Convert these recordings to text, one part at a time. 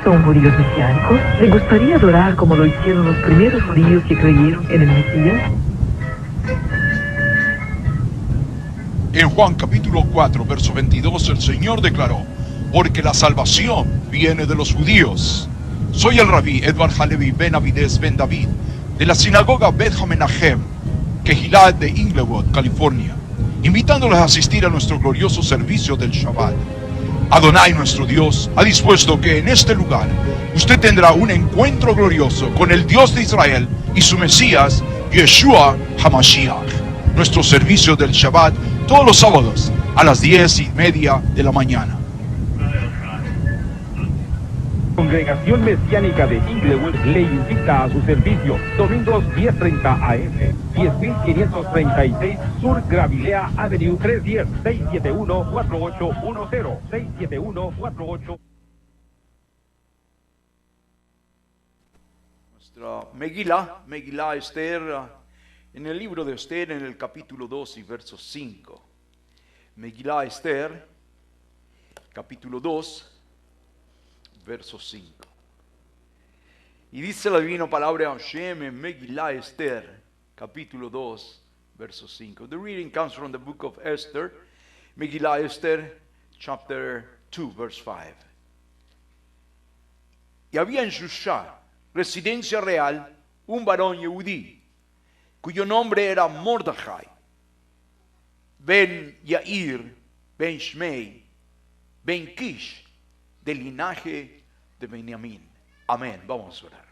¿Son judíos mesiánicos? ¿Le gustaría adorar como lo hicieron los primeros judíos que creyeron en el Mesías? En Juan capítulo 4, verso 22, el Señor declaró: porque la salvación viene de los judíos. Soy el rabí Edward Halevi Ben Avides Ben David, de la sinagoga Beth Hamenachem, Kehillah de Inglewood, California, invitándoles a asistir a nuestro glorioso servicio del Shabbat. Adonai, nuestro Dios, ha dispuesto que en este lugar usted tendrá un encuentro glorioso con el Dios de Israel y su Mesías, Yeshua HaMashiach. Nuestro servicio del Shabbat todos los sábados a las 10:30 de la mañana. Congregación Mesiánica de Inglewood le invita a su servicio domingos 10:30 AM, 10536 Sur Gravilea Avenue 310, 671-4810, 671-48. Nuestra Megilá Esther, en el libro de Esther, en el capítulo 2 y verso 5. Megilá Esther, capítulo 2, verso 5. Y dice la divina palabra de Hashem en Megilá Esther, capítulo 2, verso 5. The reading comes from the book of Esther, Megilá Esther, chapter 2, verse 5. Y había en Shusha, residencia real, un varón yehudí, cuyo nombre era Mordecai, ben Yair, ben Shmei, ben Kish, del linaje de Benjamín. Amén. Vamos a orar.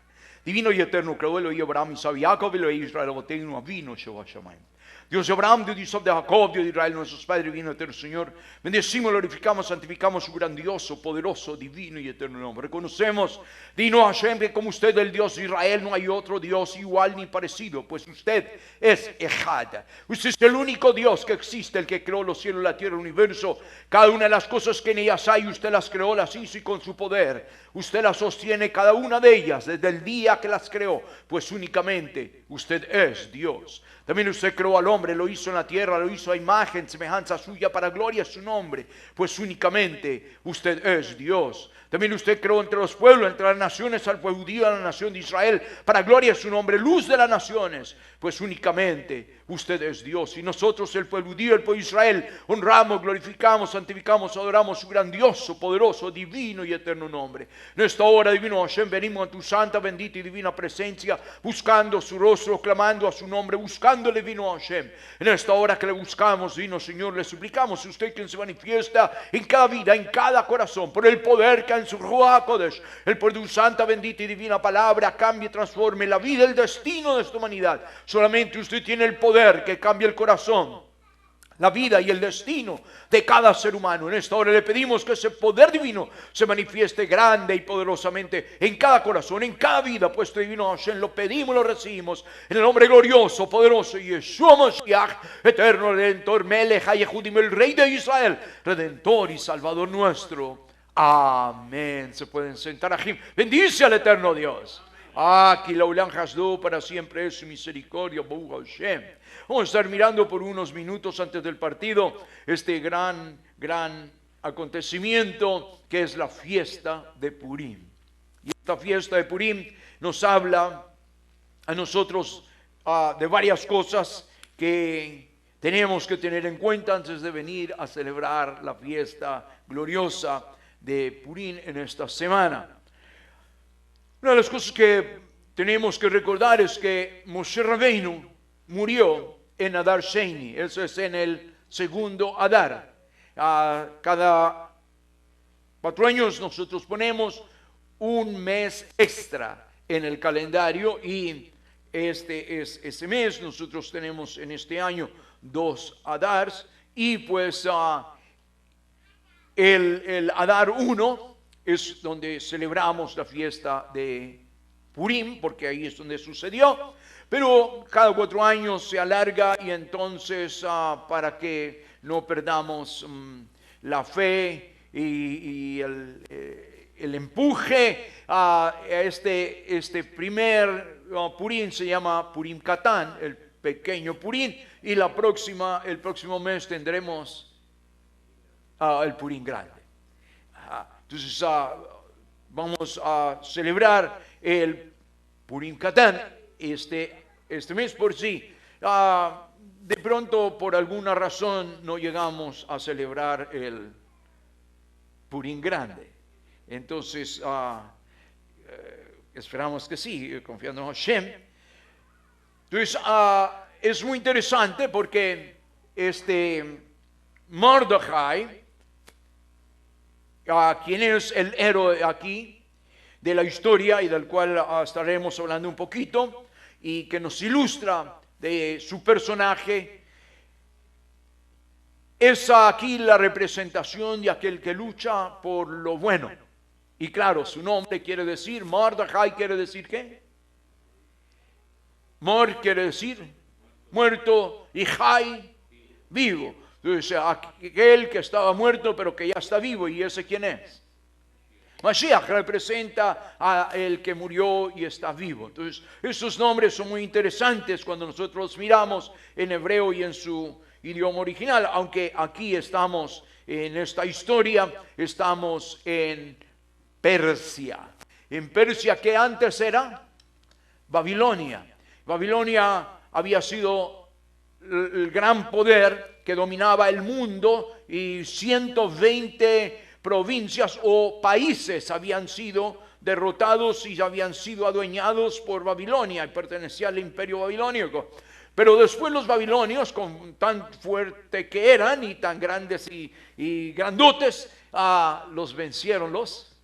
Divino y eterno creador, Elohim Abraham, Isaac, Jacob, Elohim Israel, Abotenu, Avino, Sheva Shamayim. Dios de Abraham, Dios de Isaac, de Jacob, Dios de Israel, nuestros padres, divino y eterno Señor. Bendecimos, glorificamos, santificamos su grandioso, poderoso, divino y eterno nombre. Reconocemos, digno Hashem, que como usted, el Dios de Israel, no hay otro Dios igual ni parecido, pues usted es Ejad. Usted es el único Dios que existe, el que creó los cielos, la tierra, el universo. Cada una de las cosas que en ellas hay, usted las creó, las hizo y con su poder usted las sostiene, cada una de ellas, desde el día que las creó, pues únicamente usted es Dios. También usted creó al hombre, lo hizo en la tierra, lo hizo a imagen, semejanza suya, para gloria de su nombre, pues únicamente usted es Dios. También usted creó entre los pueblos, entre las naciones, al pueblo judío, a la nación de Israel, para gloria de su nombre, luz de las naciones, pues únicamente usted es Dios. Y nosotros, el pueblo judío, el pueblo de Israel, honramos, glorificamos, santificamos, adoramos su grandioso, poderoso, divino y eterno nombre. En esta hora, divino Hashem, venimos a tu santa, bendita y divina presencia, buscando su rostro, clamando a su nombre, buscándole, divino Hashem. En esta hora que le buscamos, divino Señor, le suplicamos a usted quien se manifiesta en cada vida, en cada corazón, por el poder que en su Ruach Kodesh, el poder de tu santa, bendita y divina palabra, cambie, transforme la vida, el destino de esta humanidad. Solamente usted tiene el poder que cambie el corazón, la vida y el destino de cada ser humano. En esta hora le pedimos que ese poder divino se manifieste grande y poderosamente en cada corazón, en cada vida, puesto divino Hashem. Lo pedimos, lo recibimos en el nombre glorioso, poderoso Yeshua Mashiach, eterno Redentor, Melech HaYehudim, el Rey de Israel, Redentor y Salvador nuestro. Amén. Se pueden sentar aquí. Bendice al eterno Dios. Aquí la Ulam Hasdu, para siempre es su misericordia. Baruch Hashem. Vamos a estar mirando por unos minutos antes del partido este gran acontecimiento que es la fiesta de Purim. Y esta fiesta de Purim nos habla a nosotros de varias cosas que tenemos que tener en cuenta antes de venir a celebrar la fiesta gloriosa de Purim en esta semana. Una de las cosas que tenemos que recordar es que Moshe Rabbeinu murió en Adar Sheni. Eso es en el segundo Adar. Cada 4 años nosotros ponemos un mes extra en el calendario, y este es ese mes. Nosotros tenemos en este año 2 Adars, y pues el Adar 1 es donde celebramos la fiesta de Purim, porque ahí es donde sucedió. Pero cada 4 años se alarga, y entonces para que no perdamos la fe y el empuje a este primer Purim se llama Purim Katán, el pequeño Purim, y el próximo mes tendremos el Purim grande. Entonces vamos a celebrar el Purim Katán este mes por sí. De pronto, por alguna razón, no llegamos a celebrar el Purim Grande. Entonces, esperamos que sí, confiando en Hashem. Entonces, es muy interesante porque Mordecai, quien es el héroe aquí de la historia y del cual estaremos hablando un poquito, y que nos ilustra de su personaje, es aquí la representación de aquel que lucha por lo bueno. Y claro, su nombre quiere decir, Mordecai quiere decir ¿qué? Mor quiere decir muerto y Jai vivo. Entonces, aquel que estaba muerto pero que ya está vivo, ¿y ese quién es? Mashiach representa a el que murió y está vivo. Entonces, estos nombres son muy interesantes cuando nosotros miramos en hebreo y en su idioma original, aunque aquí estamos en esta historia, estamos en Persia. En Persia, que antes era Babilonia. Babilonia había sido el gran poder que dominaba el mundo, y 120 provincias o países habían sido derrotados y habían sido adueñados por Babilonia y pertenecía al imperio babilónico. Pero después los babilonios, con tan fuerte que eran y tan grandes y grandotes, los vencieron los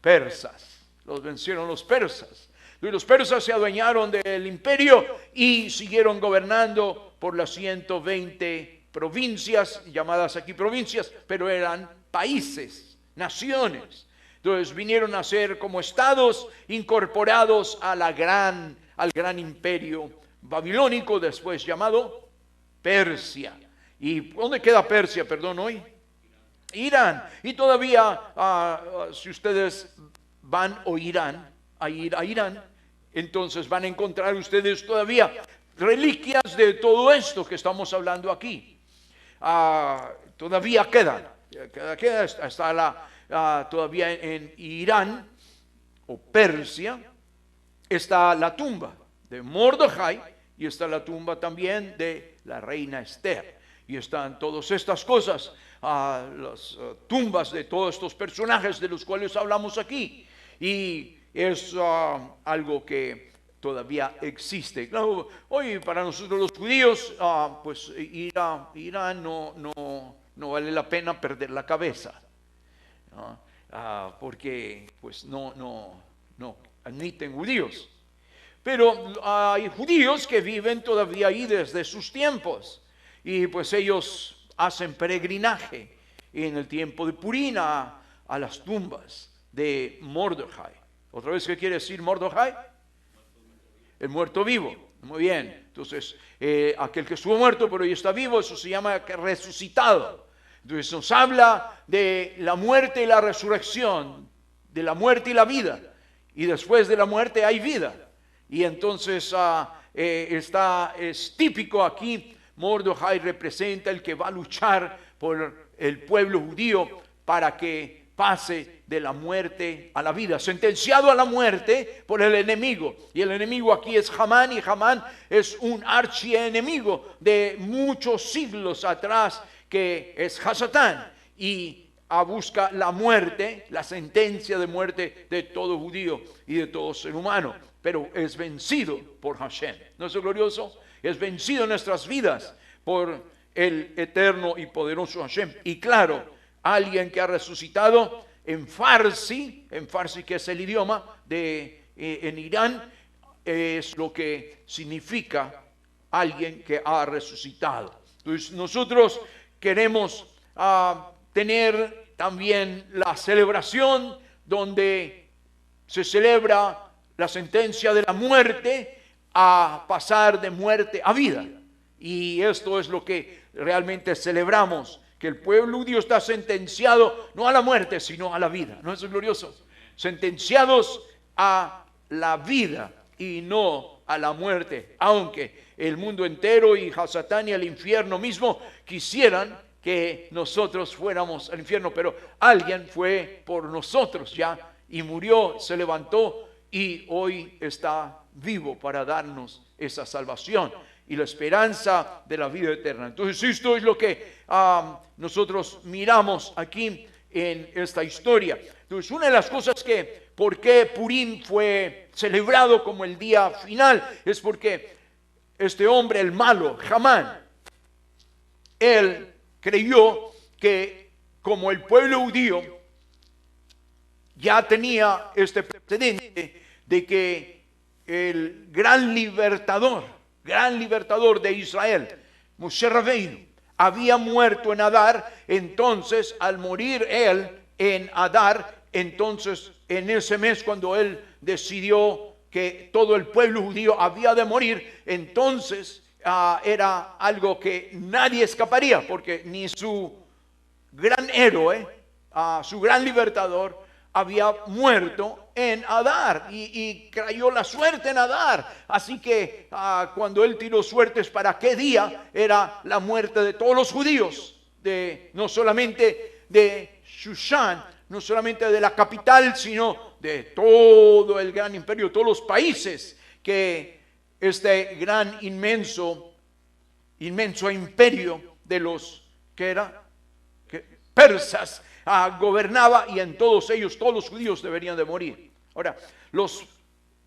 persas. Los vencieron los persas. Y los persas se adueñaron del imperio y siguieron gobernando por las 120 provincias, llamadas aquí provincias, pero eran países, naciones. Entonces vinieron a ser como estados incorporados a al gran imperio babilónico, después llamado Persia. ¿Y dónde queda Persia, perdón, hoy? Irán. Y todavía, si ustedes van o irán a ir a Irán, entonces van a encontrar ustedes todavía reliquias de todo esto que estamos hablando aquí. Todavía quedan. Está todavía en Irán o Persia, está la tumba de Mordecai y está la tumba también de la reina Esther. Y están todas estas cosas, las tumbas de todos estos personajes de los cuales hablamos aquí. Y es algo que todavía existe. Claro, hoy para nosotros los judíos, pues ir a Irán no vale la pena perder la cabeza, ¿no? Porque pues no admiten judíos. Pero hay judíos que viven todavía ahí desde sus tiempos, y pues ellos hacen peregrinaje en el tiempo de Purim a las tumbas de Mordecai. ¿Otra vez qué quiere decir Mordecai? El muerto vivo. Muy bien. Entonces, aquel que estuvo muerto pero hoy está vivo, eso se llama resucitado. Entonces nos habla de la muerte y la resurrección, de la muerte y la vida. Y después de la muerte hay vida. Y entonces es típico aquí, Mordecai representa el que va a luchar por el pueblo judío para que pase de la muerte a la vida, sentenciado a la muerte por el enemigo. Y el enemigo aquí es Hamán, y Hamán es un archienemigo de muchos siglos atrás, que es Hasatán, y busca la muerte, la sentencia de muerte de todo judío y de todo ser humano. Pero es vencido por Hashem. ¿No es glorioso? Es vencido en nuestras vidas por el eterno y poderoso Hashem. Y claro, alguien que ha resucitado en Farsi, que es el idioma en Irán, es lo que significa alguien que ha resucitado. Entonces nosotros queremos tener también la celebración donde se celebra la sentencia de la muerte a pasar de muerte a vida. Y esto es lo que realmente celebramos, que el pueblo judío está sentenciado no a la muerte, sino a la vida. ¿No es glorioso? Sentenciados a la vida y no a la muerte, aunque el mundo entero y Hasatán y el infierno mismo quisieran que nosotros fuéramos al infierno, pero alguien fue por nosotros ya y murió, se levantó y hoy está vivo para darnos esa salvación y la esperanza de la vida eterna. Entonces esto es lo que nosotros miramos aquí en esta historia. Entonces una de las cosas que, ¿por qué Purim fue celebrado como el día final? Es porque este hombre, el malo, Hamán, él creyó que como el pueblo judío ya tenía este precedente de que el gran libertador de Israel, Moshe Rabbeinu, había muerto en Adar. Entonces al morir él en Adar, entonces en ese mes cuando él decidió que todo el pueblo judío había de morir, entonces era algo que nadie escaparía, porque ni su gran héroe, su gran libertador, había muerto en Adar y cayó la suerte en Adar. Así que cuando él tiró suertes para qué día, era la muerte de todos los judíos, no solamente de Shushan, no solamente de la capital, sino de todo el gran imperio, todos los países que este gran inmenso imperio de los persas gobernaba, y en todos ellos todos los judíos deberían de morir. Ahora, los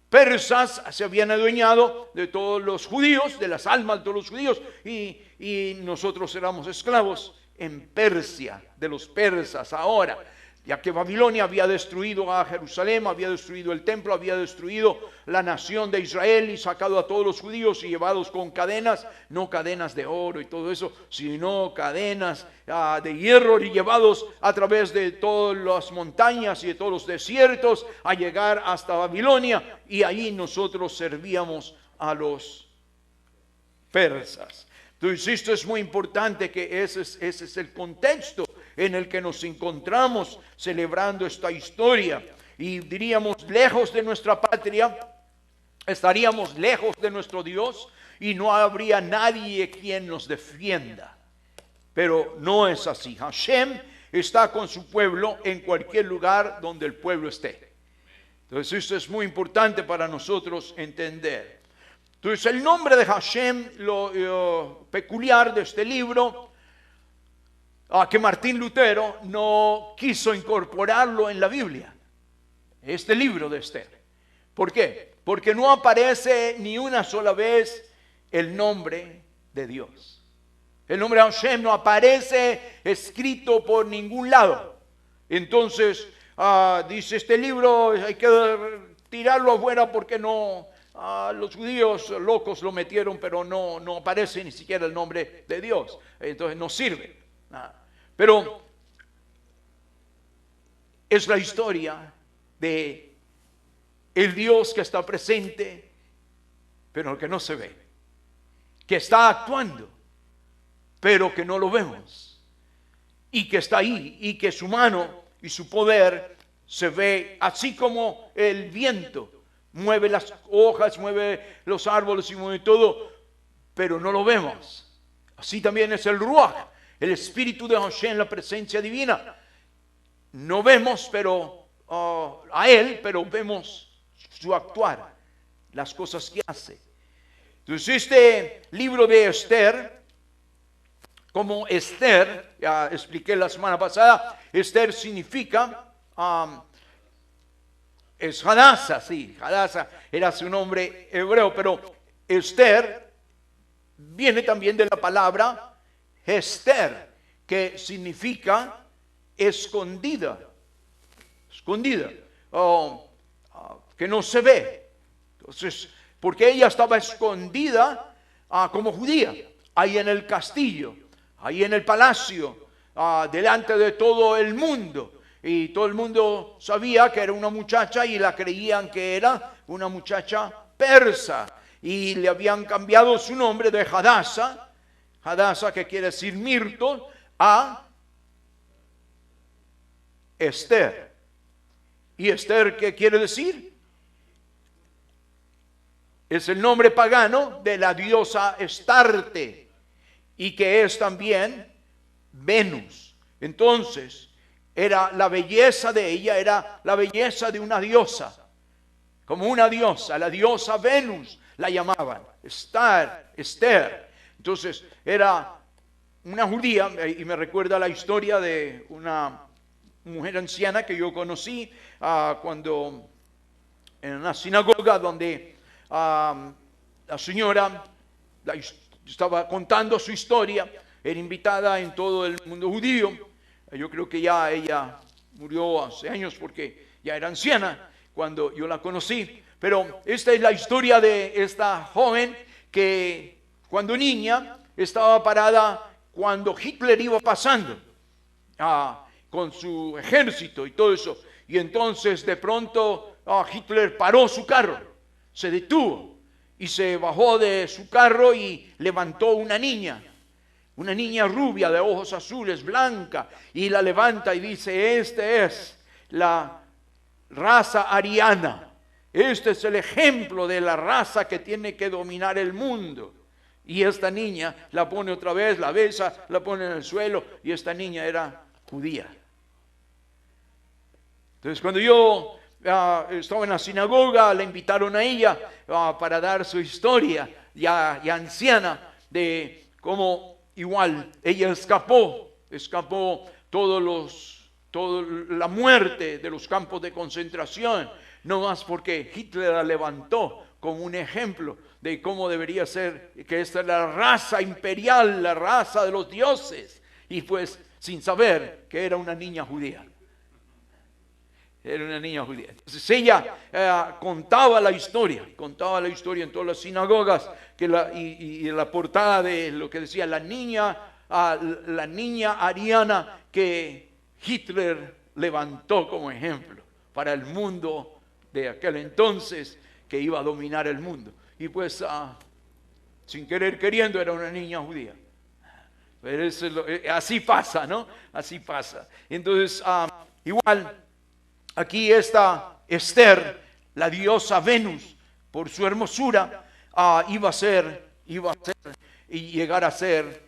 persas se habían adueñado de todos los judíos, de las almas de todos los judíos, y nosotros éramos esclavos en Persia, de los persas ahora. Ya que Babilonia había destruido a Jerusalén, había destruido el templo, había destruido la nación de Israel y sacado a todos los judíos y llevados con cadenas, no cadenas de oro y todo eso, sino cadenas de hierro, y llevados a través de todas las montañas y de todos los desiertos a llegar hasta Babilonia, y ahí nosotros servíamos a los persas. Entonces esto es muy importante, que ese es el contexto en el que nos encontramos celebrando esta historia. Y diríamos, lejos de nuestra patria, estaríamos lejos de nuestro Dios y no habría nadie quien nos defienda. Pero no es así. Hashem está con su pueblo en cualquier lugar donde el pueblo esté. Entonces esto es muy importante para nosotros entender. Entonces el nombre de Hashem, lo peculiar de este libro, que Martín Lutero no quiso incorporarlo en la Biblia, este libro de Esther. ¿Por qué? Porque no aparece ni una sola vez el nombre de Dios. El nombre de Hashem no aparece escrito por ningún lado. Entonces dice este libro hay que tirarlo afuera porque no, los judíos locos lo metieron, pero no aparece ni siquiera el nombre de Dios. Entonces no sirve. Pero es la historia de el Dios que está presente, pero que no se ve, que está actuando, pero que no lo vemos, y que está ahí, y que su mano y su poder se ve, así como el viento mueve las hojas, mueve los árboles y mueve todo, pero no lo vemos. Así también es el Ruach, el Espíritu de Hashem, la presencia divina. No vemos a Él, pero vemos su actuar, las cosas que hace. Entonces este libro de Esther, como Esther, ya expliqué la semana pasada, Esther significa, es Hadassah, sí, Hadassah era su nombre hebreo, pero Esther viene también de la palabra Esther, que significa escondida, que no se ve. Entonces, porque ella estaba escondida como judía, ahí en el castillo, ahí en el palacio, delante de todo el mundo. Y todo el mundo sabía que era una muchacha y la creían que era una muchacha persa. Y le habían cambiado su nombre de Hadassah, que quiere decir mirto, a Esther. ¿Y Esther qué quiere decir? Es el nombre pagano de la diosa Astarte, y que es también Venus. Entonces, era la belleza de ella, era la belleza de una diosa, como una diosa, la diosa Venus la llamaban, Esther. Entonces era una judía, y me recuerda la historia de una mujer anciana que yo conocí cuando en una sinagoga donde la señora estaba contando su historia, era invitada en todo el mundo judío. Yo creo que ya ella murió hace años porque ya era anciana cuando yo la conocí. Pero esta es la historia de esta joven que cuando niña estaba parada cuando Hitler iba pasando con su ejército y todo eso. Y entonces de pronto Hitler paró su carro, se detuvo y se bajó de su carro y levantó una niña rubia de ojos azules, blanca, y la levanta y dice: esta es la raza ariana, este es el ejemplo de la raza que tiene que dominar el mundo. Y esta niña la pone otra vez, la besa, la pone en el suelo, y esta niña era judía. Entonces cuando yo estaba en la sinagoga, la invitaron a ella para dar su historia, ya anciana, de cómo igual ella escapó toda la muerte de los campos de concentración, no más porque Hitler la levantó como un ejemplo de cómo debería ser, que esta es la raza imperial, la raza de los dioses, y pues sin saber que era una niña judía. Era una niña judía. Entonces ella contaba la historia en todas las sinagogas, y en la portada de lo que decía la niña ariana que Hitler levantó como ejemplo para el mundo de aquel entonces que iba a dominar el mundo. Y pues sin querer queriendo era una niña judía. Pero así pasa, ¿no? Así pasa. Entonces igual aquí está Esther, la diosa Venus, por su hermosura, iba a ser y llegar a ser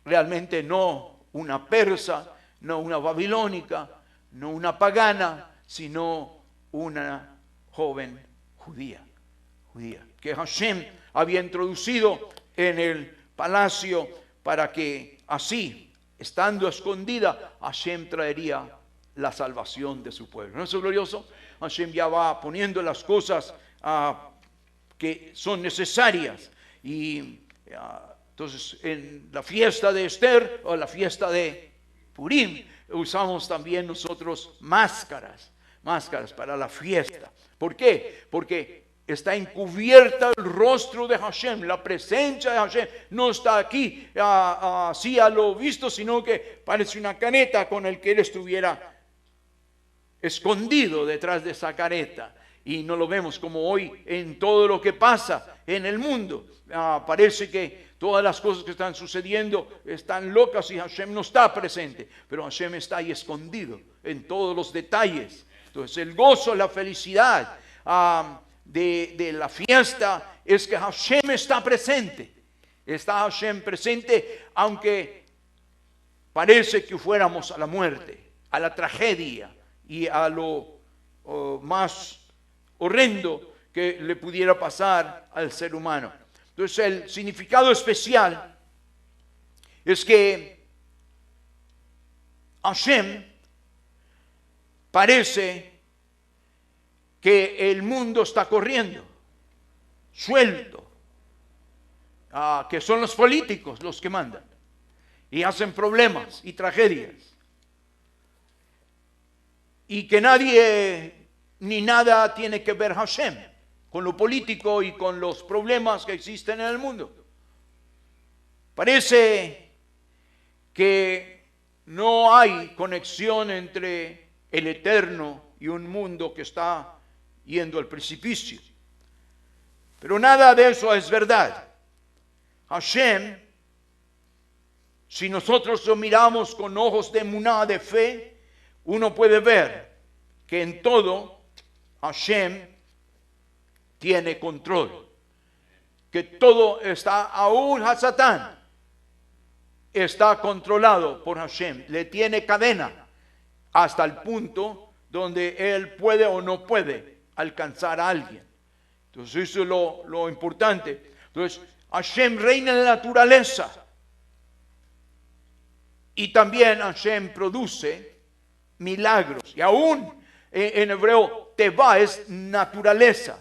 realmente no una persa, no una babilónica, no una pagana, sino una joven judía, que Hashem había introducido en el palacio para que así, estando escondida, Hashem traería la salvación de su pueblo. ¿No es glorioso? Hashem ya va poniendo las cosas que son necesarias. Y entonces en la fiesta de Esther o la fiesta de Purim usamos también nosotros máscaras para la fiesta. ¿Por qué? Porque está encubierta el rostro de Hashem, la presencia de Hashem no está aquí así a lo visto, sino que parece una careta con el que él estuviera escondido detrás de esa careta, y no lo vemos como hoy en todo lo que pasa en el mundo. Parece que todas las cosas que están sucediendo están locas y Hashem no está presente, pero Hashem está ahí escondido en todos los detalles. Entonces el gozo, la felicidad de la fiesta es que Hashem está presente. Está Hashem presente, aunque parece que fuéramos a la muerte, a la tragedia y a lo más horrendo que le pudiera pasar al ser humano. Entonces el significado especial es que Hashem parece que el mundo está corriendo, suelto, que son los políticos los que mandan y hacen problemas y tragedias, y que nadie ni nada tiene que ver Hashem con lo político y con los problemas que existen en el mundo. Parece que no hay conexión entre el eterno y un mundo que está yendo al precipicio. Pero nada de eso es verdad. Hashem, si nosotros lo miramos con ojos de emuná, de fe, uno puede ver que en todo Hashem tiene control, que todo está, aún Hasatán está controlado por Hashem, le tiene cadena, hasta el punto donde Él puede o no puede alcanzar a alguien. Entonces eso es lo importante. Entonces Hashem reina en la naturaleza. Y también Hashem produce milagros. Y aún en hebreo, teva es naturaleza.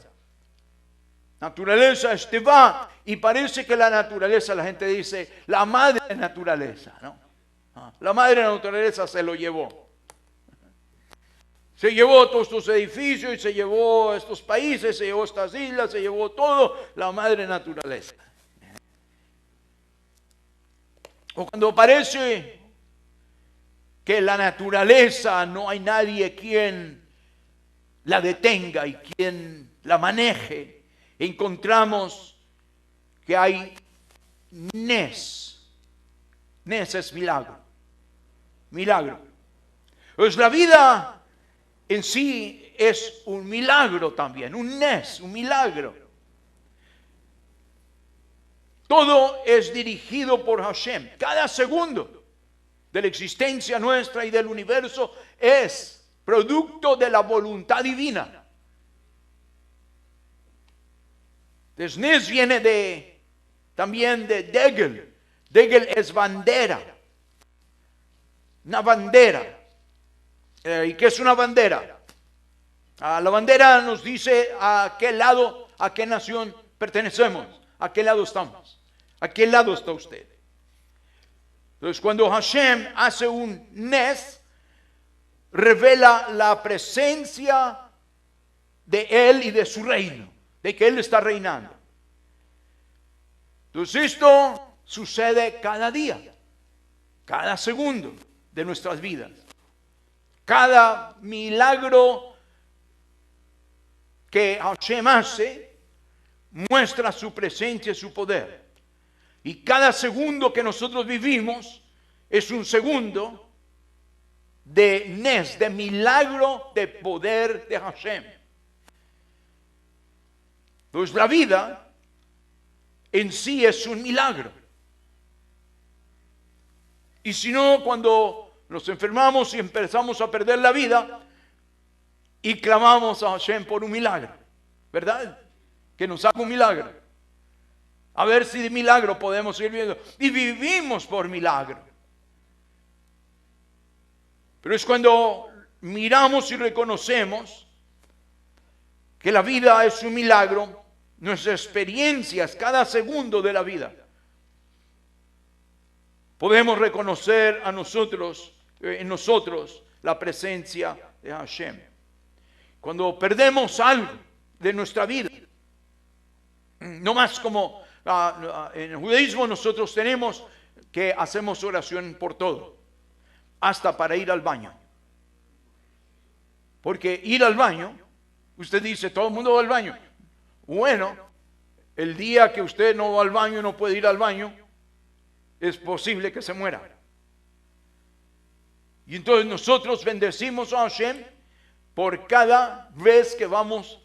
Naturaleza es teva. Y parece que la naturaleza, la gente dice, la madre naturaleza, ¿no? La madre naturaleza se lo llevó. Se llevó todos estos edificios y se llevó estos países, se llevó estas islas, se llevó todo, la madre naturaleza. O cuando parece que la naturaleza no hay nadie quien la detenga y quien la maneje, encontramos que hay Nes. Nes es milagro. Milagro. Pues la vida en sí es un milagro también, un Nes, un milagro. Todo es dirigido por Hashem. Cada segundo de la existencia nuestra y del universo es producto de la voluntad divina. Entonces, Nes viene también de Degel. Degel es bandera. Una bandera. ¿Y qué es una bandera? La bandera nos dice a qué lado, a qué nación pertenecemos, a qué lado estamos, a qué lado está usted. Entonces, cuando Hashem hace un Nes, revela la presencia de Él y de su reino, de que Él está reinando. Entonces, esto sucede cada día, cada segundo de nuestras vidas. Cada milagro que Hashem hace muestra su presencia y su poder. Y cada segundo que nosotros vivimos es un segundo de Nes, de milagro de poder de Hashem. Pues la vida en sí es un milagro. Y si no, cuando nos enfermamos y empezamos a perder la vida y clamamos a Hashem por un milagro, ¿verdad? Que nos haga un milagro. A ver si de milagro podemos ir viendo. Y vivimos por milagro. Pero es cuando miramos y reconocemos que la vida es un milagro, nuestras experiencias cada segundo de la vida. Podemos reconocer a nosotros, en nosotros, la presencia de Hashem. Cuando perdemos algo de nuestra vida, no más como en el judaísmo nosotros tenemos que hacemos oración por todo, hasta para ir al baño. Porque ir al baño, usted dice, todo el mundo va al baño. Bueno, el día que usted no va al baño y no puede ir al baño, es posible que se muera. Y entonces nosotros bendecimos a Hashem por cada vez que vamos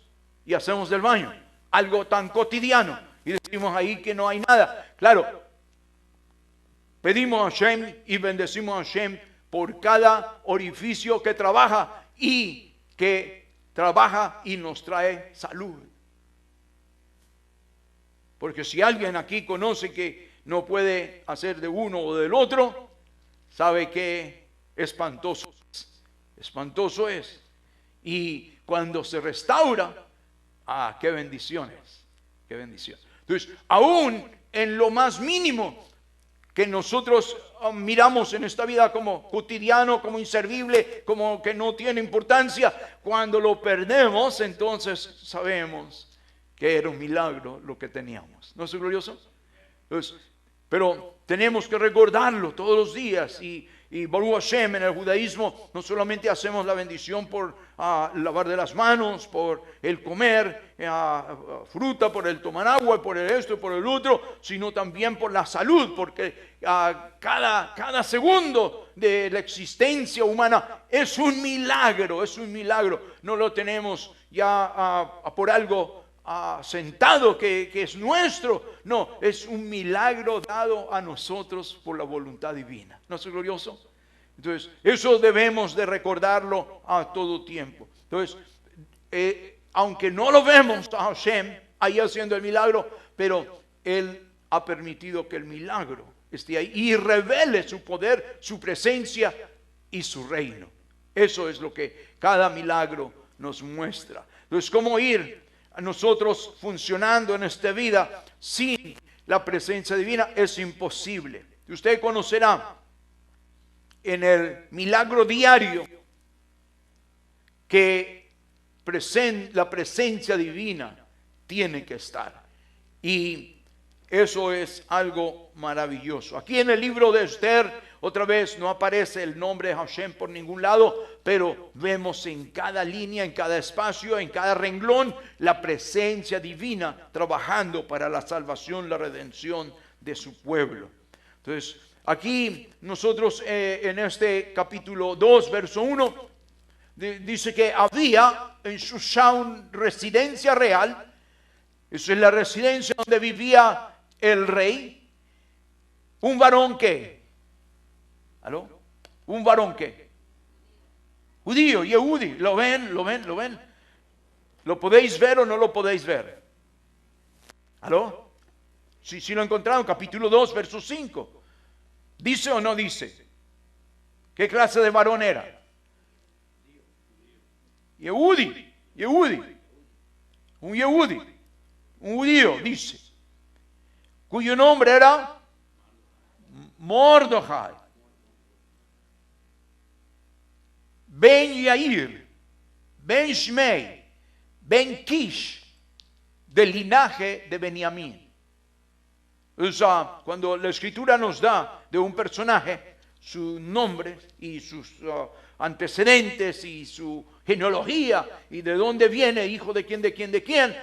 y hacemos del baño. Algo tan cotidiano. Y decimos ahí que no hay nada. Claro, pedimos a Hashem y bendecimos a Hashem por cada orificio que trabaja y nos trae salud. Porque si alguien aquí conoce que no puede hacer de uno o del otro, sabe que espantoso es. Y cuando se restaura, qué bendiciones, qué bendición. Entonces, aún en lo más mínimo que nosotros miramos en esta vida como cotidiano, como inservible, como que no tiene importancia, cuando lo perdemos, entonces sabemos que era un milagro lo que teníamos. ¿No es glorioso? Entonces, pero tenemos que recordarlo todos los días. Y Baruch Hashem, en el judaísmo no solamente hacemos la bendición por lavar de las manos, por el comer fruta, por el tomar agua, por el esto y por el otro, sino también por la salud, porque cada segundo de la existencia humana es un milagro, no lo tenemos ya por algo sentado que es nuestro. No, es un milagro dado a nosotros por la voluntad divina. ¿No es glorioso? Entonces, eso debemos de recordarlo a todo tiempo. Entonces, aunque no lo vemos a Hashem ahí haciendo el milagro, pero Él ha permitido que el milagro esté ahí y revele su poder, su presencia y su reino. Eso es lo que cada milagro nos muestra. Entonces, ¿cómo ir a nosotros funcionando en esta vida sin la presencia divina? Es imposible. Usted conocerá en el milagro diario que la presencia divina tiene que estar. Y eso es algo maravilloso. Aquí en el libro de Esther, otra vez no aparece el nombre de Hashem por ningún lado, pero vemos en cada línea, en cada espacio, en cada renglón, la presencia divina trabajando para la salvación, la redención de su pueblo. Entonces, aquí nosotros en este capítulo 2, verso 1, dice que había en Shushan residencia real. Esa es la residencia donde vivía el rey. Un varón que, ¿aló? Un varón que, judío, Yehudi. ¿Lo ven? ¿Lo ven? ¿Lo ven? ¿Lo podéis ver o no lo podéis ver? ¿Aló? Si lo encontraron, capítulo 2, verso 5. ¿Dice o no dice? ¿Qué clase de varón era? Yehudi, un Yehudi, un judío, dice, cuyo nombre era Mordejai, Ben Yair, Ben Shmei, Ben Kish, del linaje de Benjamín. O sea, cuando la escritura nos da de un personaje su nombre y sus antecedentes y su genealogía y de dónde viene, hijo de quién,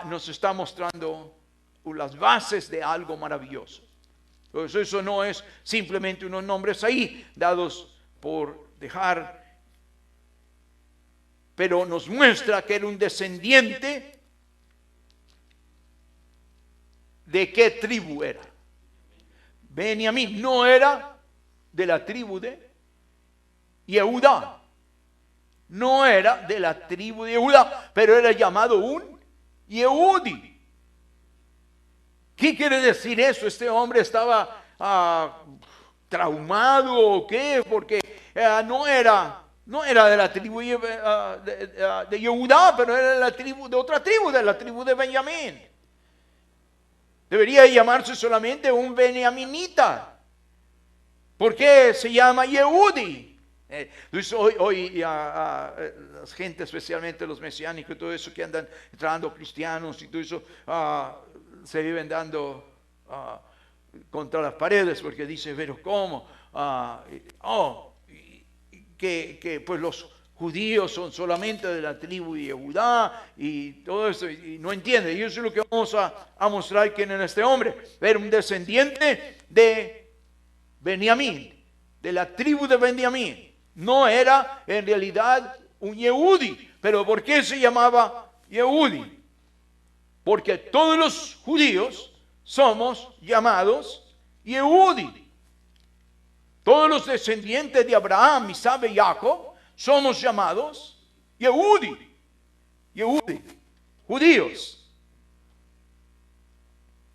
nos está mostrando las bases de algo maravilloso. Entonces eso no es simplemente unos nombres ahí dados por dejar, pero nos muestra que era un descendiente. ¿De qué tribu era? Benjamín. No era de la tribu de Yehudá. No era de la tribu de Yehudá, pero era llamado un Yehudi. ¿Qué quiere decir eso? ¿Este hombre estaba traumado o qué? Porque no era de la tribu de Yehudá, pero era de otra tribu, de la tribu de Benjamín. Debería llamarse solamente un benjaminita. ¿Por qué se llama Yehudi? Entonces hoy la gente, especialmente los mesiánicos y todo eso, que andan entrando cristianos y todo eso, se viven dando contra las paredes porque dice, pero ¿cómo? Que pues los judíos son solamente de la tribu de Judá y todo eso, y no entiende. Y eso es lo que vamos a mostrar que en este hombre era un descendiente de Benjamín, de la tribu de Benjamín. No era en realidad un Yehudi. ¿Pero por qué se llamaba Yehudi? Porque todos los judíos somos llamados Yehudi. Todos los descendientes de Abraham, Isaac y Jacob somos llamados Yehudi, judíos.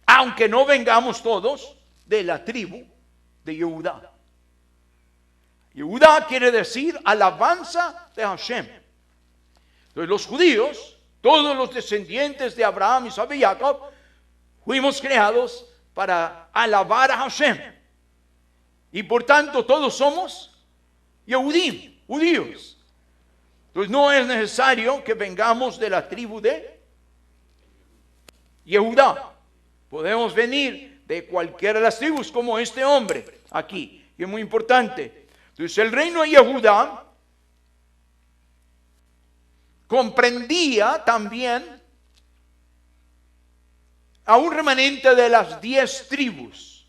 Aunque no vengamos todos de la tribu de Yehudá. Yehudá quiere decir alabanza de Hashem. Entonces los judíos, todos los descendientes de Abraham, Isaac y Jacob, fuimos creados para alabar a Hashem. Y por tanto todos somos Yehudim, judíos. Entonces no es necesario que vengamos de la tribu de Yehudá. Podemos venir de cualquiera de las tribus, como este hombre aquí, que es muy importante. Entonces el reino de Yehudá comprendía también a un remanente de las 10 tribus.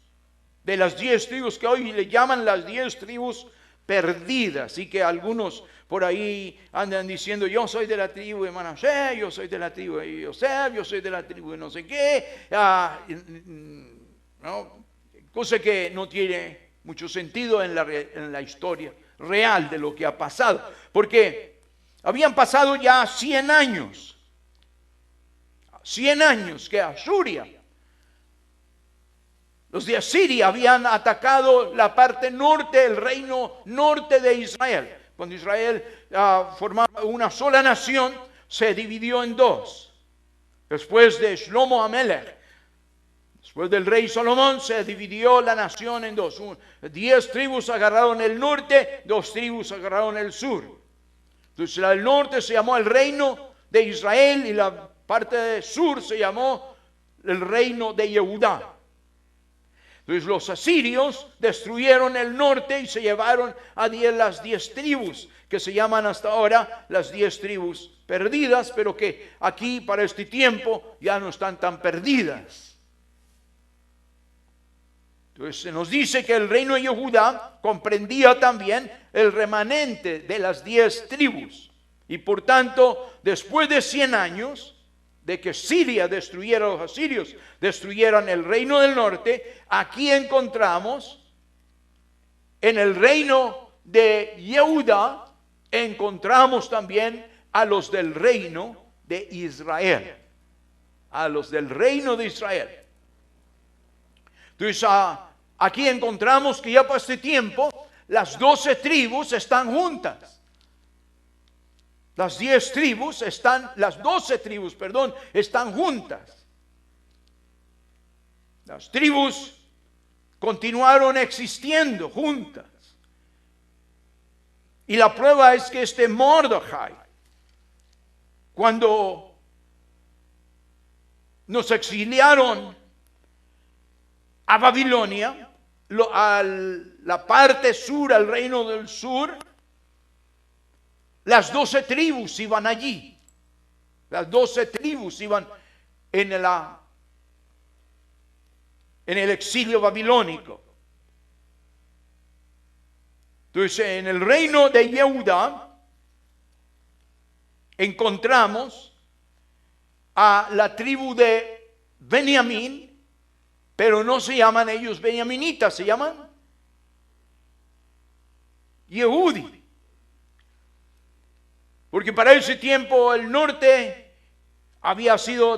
De las 10 tribus que hoy le llaman las 10 tribus perdidas. Así que algunos por ahí andan diciendo, yo soy de la tribu de Manasés, yo soy de la tribu de Yosef, yo soy de la tribu de no sé qué. ¿No? Cosa que no tiene mucho sentido en la historia real de lo que ha pasado, porque habían pasado ya 100 años que Asiria, los de Asiria habían atacado la parte norte, el reino norte de Israel. Cuando Israel formaba una sola nación, se dividió en dos. Después de Shlomo Amelech, después del rey Salomón, se dividió la nación en dos. 10 tribus agarraron el norte, 2 tribus agarraron el sur. Entonces el norte se llamó el reino de Israel y la parte sur se llamó el reino de Yehudá. Entonces los asirios destruyeron el norte y se llevaron a las 10 tribus, que se llaman hasta ahora las 10 tribus perdidas, pero que aquí para este tiempo ya no están tan perdidas. Entonces se nos dice que el reino de Yehudá comprendía también el remanente de las 10 tribus. Y por tanto, después de 100 años de que Siria destruyera, los asirios destruyeran el reino del norte, aquí encontramos en el reino de Yehudá, encontramos también a los del reino de Israel. A los del reino de Israel. Entonces aquí encontramos que ya para este tiempo las 12 tribus están juntas. Las 10 tribus las 12 tribus, están juntas. Las tribus continuaron existiendo juntas. Y la prueba es que este Mordecai, cuando nos exiliaron a Babilonia, a la parte sur, al reino del sur, las 12 tribus iban allí. Las 12 tribus iban en el exilio babilónico. Entonces, en el reino de Yehudá encontramos a la tribu de Benjamín, pero no se llaman ellos benjaminitas, se llaman Yehudí. Porque para ese tiempo el norte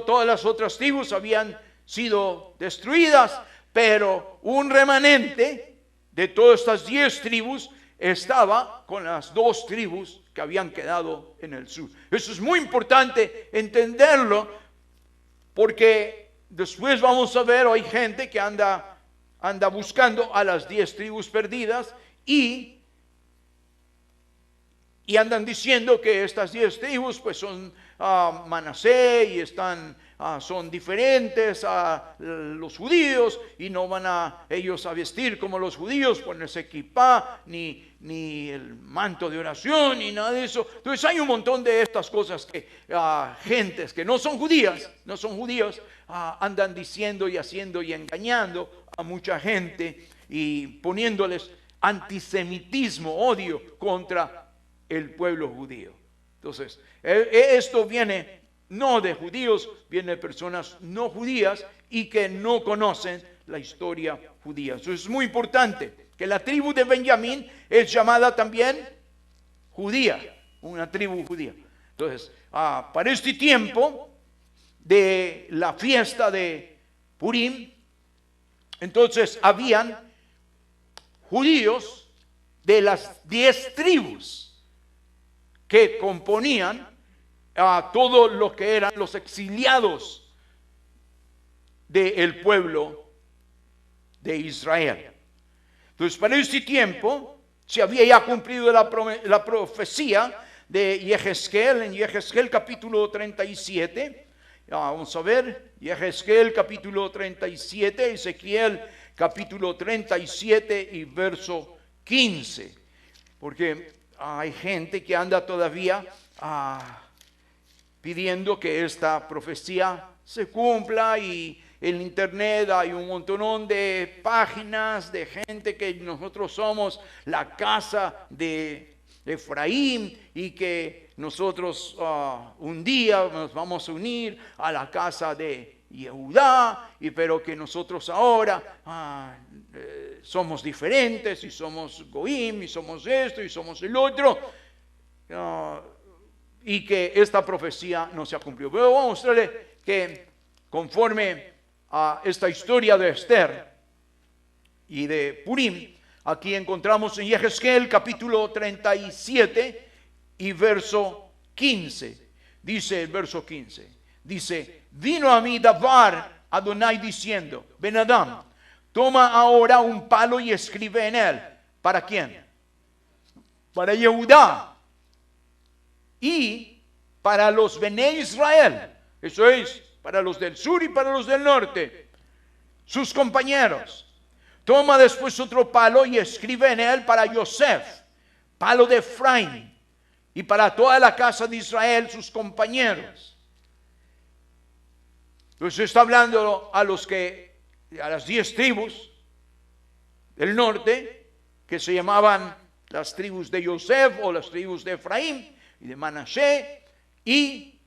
todas las otras tribus habían sido destruidas, pero un remanente de todas estas 10 tribus estaba con las 2 tribus que habían quedado en el sur. Eso es muy importante entenderlo, porque después vamos a ver, hay gente que anda buscando a las 10 tribus perdidas y andan diciendo que estas 10 tribus pues son Manasés y son diferentes a los judíos y no van ellos a vestir como los judíos, ponerse equipá, ni el manto de oración, ni nada de eso. Entonces hay un montón de estas cosas que gentes que no son judíos, andan diciendo y haciendo y engañando a mucha gente y poniéndoles antisemitismo, odio contra el pueblo judío. Entonces, esto viene no de judíos, viene de personas no judías y que no conocen la historia judía. Eso es muy importante, que la tribu de Benjamín es llamada también judía, una tribu judía. Entonces, para este tiempo de la fiesta de Purim, entonces habían judíos de las 10 tribus que componían a todo lo que eran los exiliados del pueblo de Israel. Entonces, para este tiempo se había ya cumplido la profecía de Yehezkel, en Yehezkel capítulo 37. Vamos a ver, Yehezkel capítulo 37, Ezequiel capítulo 37 y verso 15. Porque hay gente que anda todavía pidiendo que esta profecía se cumpla, y en internet hay un montón de páginas de gente que nosotros somos la casa de Efraín y que nosotros un día nos vamos a unir a la casa de Yehudá, pero que nosotros ahora somos diferentes y somos goim y somos esto y somos el otro, y que esta profecía no se ha cumplido. Pero vamos a mostrarle que conforme a esta historia de Esther y de Purim, aquí encontramos en Yehezkel capítulo 37 y verso 15. Dice el verso 15, dice: vino a mí Davar Adonai diciendo: Ben Adam, toma ahora un palo y escribe en él. ¿Para quién? Para Yehudá y para los Bené Israel. Eso es, para los del sur y para los del norte, sus compañeros. Toma después otro palo y escribe en él para Yosef, palo de Efraín, y para toda la casa de Israel, sus compañeros. Entonces está hablando a las 10 tribus del norte, que se llamaban las tribus de Yosef o las tribus de Efraín y de Manasé, y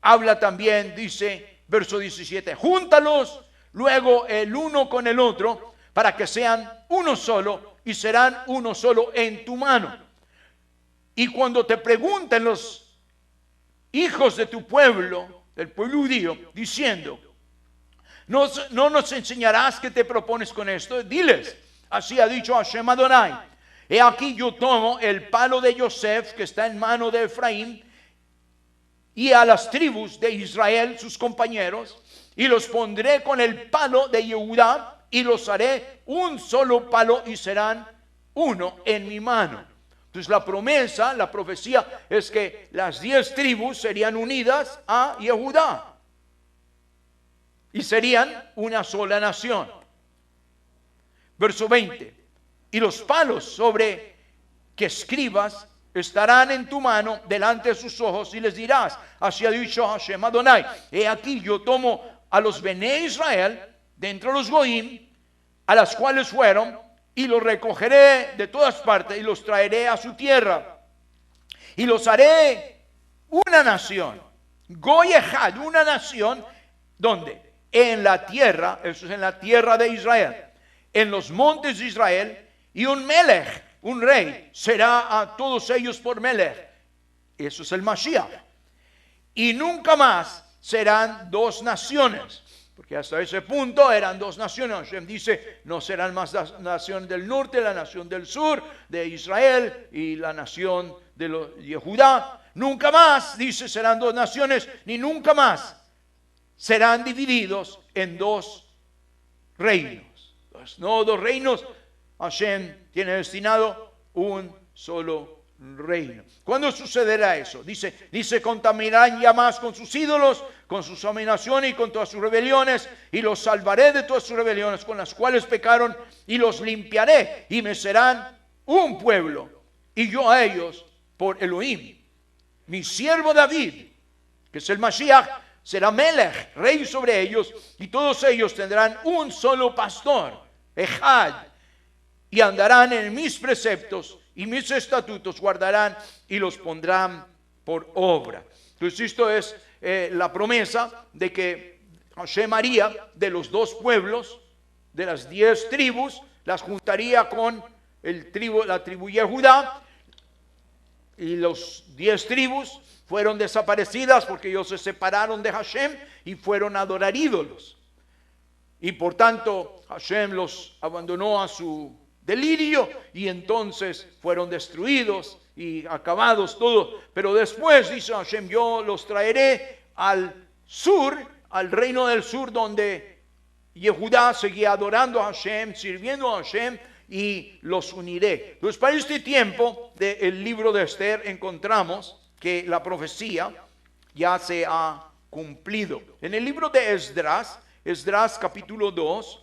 habla también, dice, verso 17, júntalos luego el uno con el otro, para que sean uno solo, y serán uno solo en tu mano. Y cuando te pregunten los hijos de tu pueblo, del pueblo judío, diciendo: no nos enseñarás qué te propones con esto, diles: así ha dicho Hashem Adonai, he aquí yo tomo el palo de Yosef que está en mano de Efraín, y a las tribus de Israel, sus compañeros, y los pondré con el palo de Yehudá, y los haré un solo palo, y serán uno en mi mano. Entonces la promesa, la profecía es que las 10 tribus serían unidas a Yehudá y serían una sola nación. Verso 20, y los palos sobre que escribas estarán en tu mano delante de sus ojos, y les dirás: así ha dicho Hashem Adonai, he aquí yo tomo a los Bené Israel de entre los Goim, a las cuales fueron, y los recogeré de todas partes y los traeré a su tierra, y los haré una nación, Goy Ejad, una nación. ¿Dónde? En la tierra, eso es en la tierra de Israel, en los montes de Israel, y un Melech, un rey, será a todos ellos por Melech. Eso es el Mashiach. Y nunca más serán dos naciones, porque hasta ese punto eran dos naciones. Hashem dice: no serán más la nación del norte, la nación del sur de Israel y la nación de Judá. Nunca más, dice, serán dos naciones, ni nunca más serán divididos en dos reinos. No dos reinos, Hashem tiene destinado un solo reino. ¿Cuándo sucederá eso? Dice, contaminarán ya más con sus ídolos, con sus abominaciones y con todas sus rebeliones, y los salvaré de todas sus rebeliones con las cuales pecaron, y los limpiaré, y me serán un pueblo, y yo a ellos por Elohim. Mi siervo David, que es el Mashiach, será Melech, rey sobre ellos, y todos ellos tendrán un solo pastor, Ejad, y andarán en mis preceptos, y mis estatutos guardarán y los pondrán por obra. Entonces esto es la promesa de que Hashem haría de los dos pueblos, de las 10 tribus, las juntaría con la tribu Yehudá, y los 10 tribus fueron desaparecidas porque ellos se separaron de Hashem y fueron a adorar ídolos. Y por tanto Hashem los abandonó a su delirio, y entonces fueron destruidos y acabados todos. Pero después dice Hashem: yo los traeré al sur, al reino del sur, donde Yehudá seguía adorando a Hashem, sirviendo a Hashem, y los uniré. Entonces, para este tiempo del libro de Esther encontramos que la profecía ya se ha cumplido. En el libro de Esdras capítulo 2,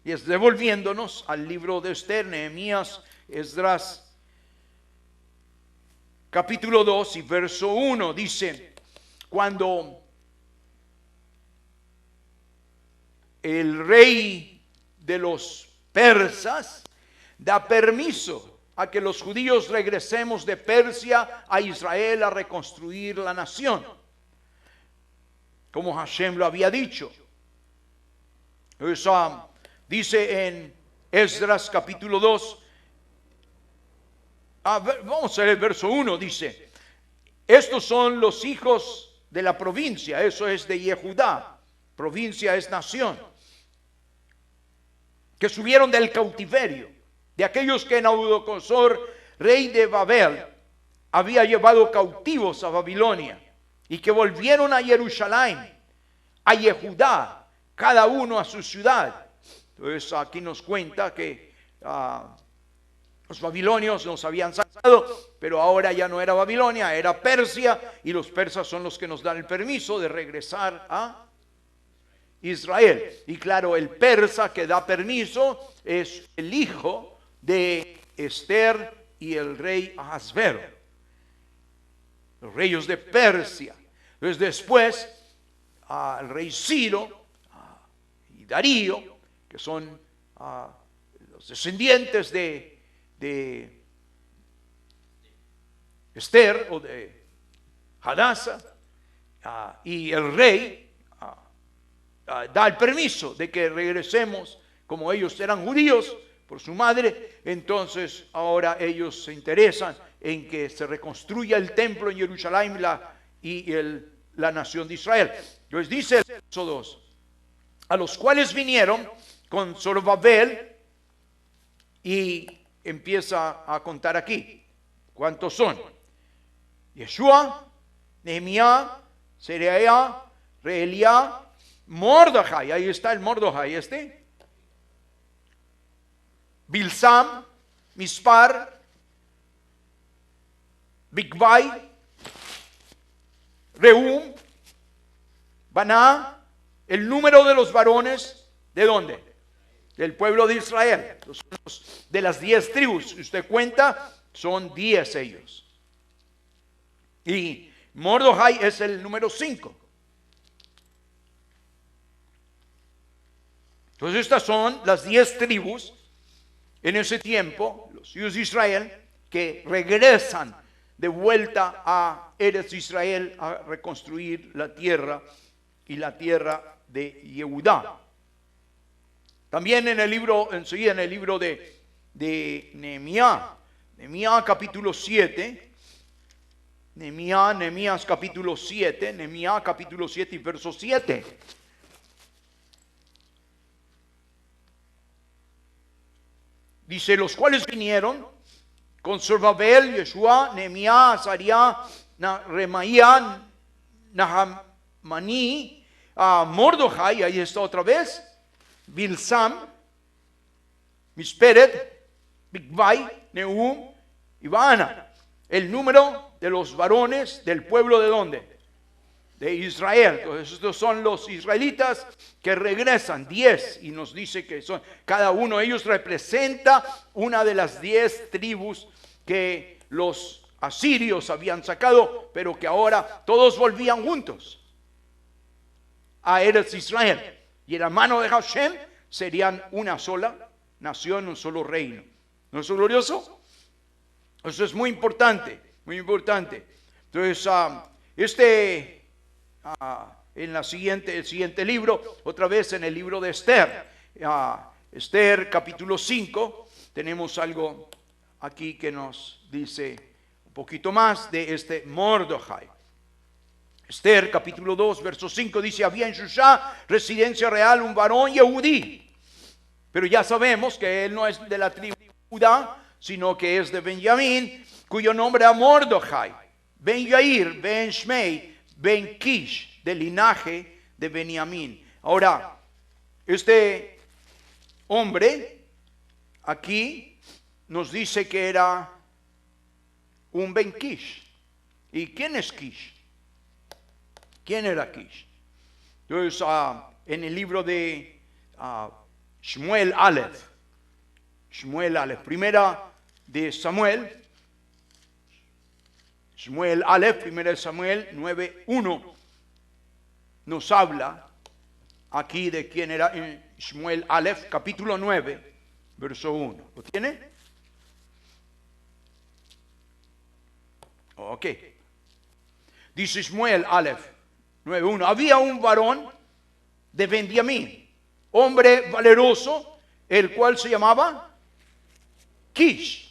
y es devolviéndonos al libro de Esther, Nehemías, Esdras capítulo 2 y verso 1, dice: cuando el rey de los persas da permiso a que los judíos regresemos de Persia a Israel a reconstruir la nación. como Hashem lo había dicho. Entonces, dice en Esdras capítulo 2, vamos a leer el verso 1, dice: estos son los hijos de la provincia, eso es de Yehudá, provincia es nación, que subieron del cautiverio, de aquellos que Nabucodonosor, rey de Babel, había llevado cautivos a Babilonia, y que volvieron a Jerusalén, a Yehudá, cada uno a su ciudad. Entonces aquí nos cuenta que los babilonios nos habían sacado, pero ahora ya no era Babilonia, era Persia, y los persas son los que nos dan el permiso de regresar a Israel. Y claro, el persa que da permiso es el hijo de Esther y el rey Ahasvero, los reyes de Persia. Entonces después el rey Ciro y Darío, que son los descendientes de Esther o de Hadasa, y el rey da el permiso de que regresemos, como ellos eran judíos por su madre. Entonces ahora ellos se interesan en que se reconstruya el templo en Jerusalén y la nación de Israel. Entonces dice el verso 2: a los cuales vinieron con Zorobabel, y empieza a contar aquí cuántos son: Yeshua, Nehemías, Seraías, Reelías, Mordejai, ahí está el Mordejai Bilsam, Mispar, Bigvai, Rehum, Baná. El número de los varones, ¿de dónde? Del pueblo de Israel, de las 10 tribus. Si usted cuenta, son 10 ellos. Y Mordejai es el número 5. Entonces estas son las 10 tribus en ese tiempo, los hijos de Israel, que regresan de vuelta a Eretz Israel a reconstruir la tierra, y la tierra de Yehudá. También enseguida en el libro de Nehemías capítulo 7, Nehemías capítulo 7 y verso 7. Dice: los cuales vinieron con Zorobabel, Yeshua, Nehemías, Azarías, Remaías, Nahamaní, Mordejai, ahí está otra vez, Bilsam, Misperet, Bigvai, Nehum y Baana. El número de los varones del pueblo, ¿de dónde? De Israel. Entonces estos son los israelitas que regresan, 10, y nos dice que son, cada uno de ellos representa una de las 10 tribus que los asirios habían sacado, pero que ahora todos volvían juntos a Eretz Israel, y en la mano de Hashem serían una sola nación, un solo reino. ¿No es glorioso? Eso es muy importante, muy importante. Entonces en el siguiente libro, otra vez en el libro de Esther, Esther capítulo 5, tenemos algo aquí que nos dice un poquito más de este Mordejai. Esther capítulo 2 verso 5 dice: había en Shusha, residencia real, un varón yehudí, pero ya sabemos que él no es de la tribu de Judá, sino que es de Benjamín, cuyo nombre era Mordejai, ben Yair, ben Shmei, ben Kish, del linaje de Benjamín. Ahora, este hombre aquí nos dice que era un ben Kish. ¿Y quién es Kish? ¿Quién era Kish? Entonces, en el libro de Shmuel Aleph, primera de Samuel, Shmuel Aleph, primera de Samuel 9:1, nos habla aquí de quién era. En Shmuel Aleph, capítulo 9, verso 1. ¿Lo tiene? Ok. Dice Shmuel Aleph 9:1. Había un varón de Benjamín, hombre valeroso, el cual se llamaba Kish.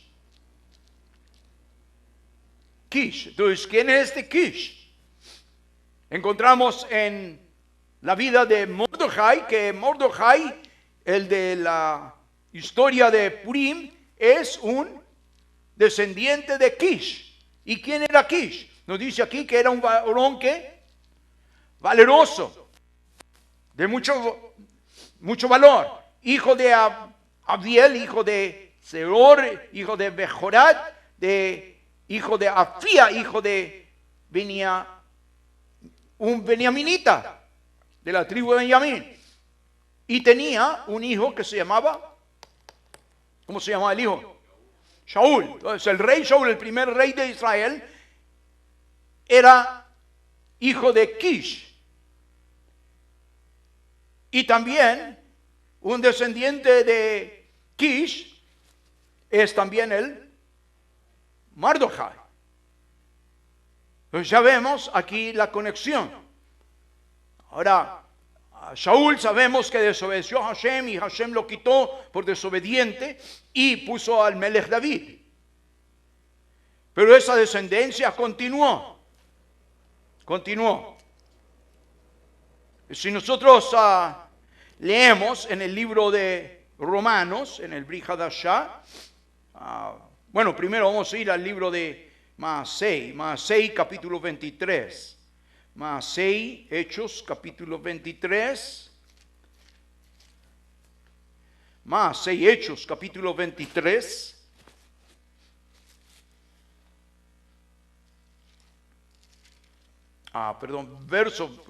Kish. Entonces, ¿quién es este Kish? Encontramos en la vida de Mordecai, que Mordecai, el de la historia de Purim, es un descendiente de Kish. ¿Y quién era Kish? Nos dice aquí que era un varón que valeroso, de mucho valor, hijo de Abiel, hijo de Seor, hijo de Bejorat, hijo de Afía, hijo de un beniaminita de la tribu de Benjamín. Y tenía un hijo que se llamaba, ¿cómo se llamaba el hijo? Shaul. Entonces el rey Shaul, el primer rey de Israel, era hijo de Kish. Y también un descendiente de Kish es también el Mordecai. Pues ya vemos aquí la conexión. Ahora, Shaul sabemos que desobedeció a Hashem y Hashem lo quitó por desobediente y puso al Melech David. Pero esa descendencia continuó. Si nosotros leemos en el libro de Romanos, en el Brit Hadashah, bueno, primero vamos a ir al libro de Maasei, capítulo 23. Maasei, Hechos, capítulo 23. Maasei, Hechos, capítulo 23.